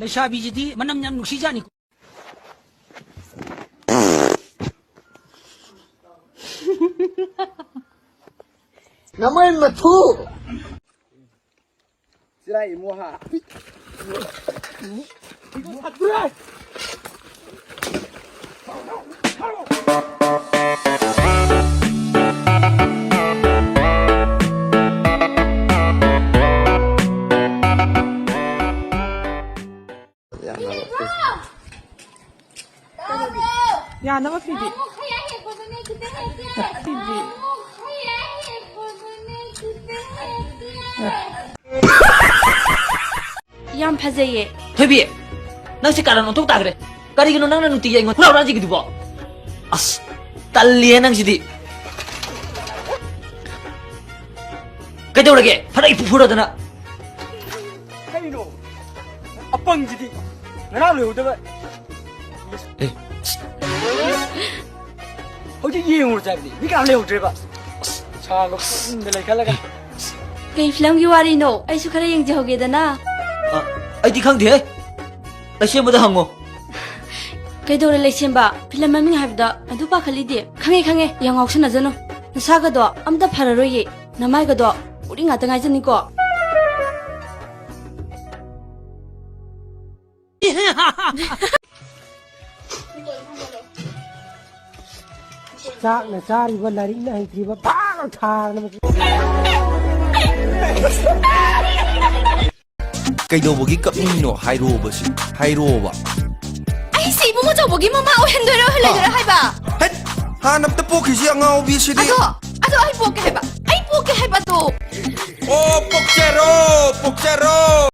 ꯂꯩꯁꯥꯕꯤꯁꯤꯗꯤ ꯃꯅꯝ ꯌꯥꯝ ꯅꯨꯡꯁꯤꯖꯥꯅꯤ Namai mathu. Sirai moha. Ya nama Phoebe. Phoebe. Yam fazaye. Phoebe, nang si karan untuk tagre. Kari gino nang nanuti yang ngot naura jigi dibo. As, talian nang sidi. Kaya udah ke, pada ibu pura dana. Kaino. Apang jadi. Nana lu udah. Eh, Hoje ye ngor jadi. Bika le udah ba. Chalo, nilai kala ka. Kay film ki wari no. Ay sukara yung jahoge dana. ay di kang dia. Tasya mo dah hango. Kay do relay simba. Film maming habda. Adu pa khali di. Kange yang auction na jano. Nasaga do amda phararo ye. Namay ga do. Uri nga tangay jani ko. Chak na sari ba lari na hitri ba pa thang na. ꯀꯩꯗꯧꯕꯒꯤ ꯀꯞꯅꯤꯡꯉꯤꯅꯣ ꯍꯥꯏꯔꯣꯕꯁꯤ ꯍꯥꯏꯔꯣꯕ Ay si ibu mo jawbogi mama o hendoiro helagara haiba. Head ꯍꯥꯟꯅꯝꯇ ꯄꯣꯛꯈꯤꯁꯤ ꯑꯉꯥꯎꯕꯤꯁꯤꯗꯤ Ado ay poke haiba. Ay poke haiba to. ꯑꯣ ꯄꯣꯛꯆꯔꯣ ꯄꯣꯛꯆꯔꯣ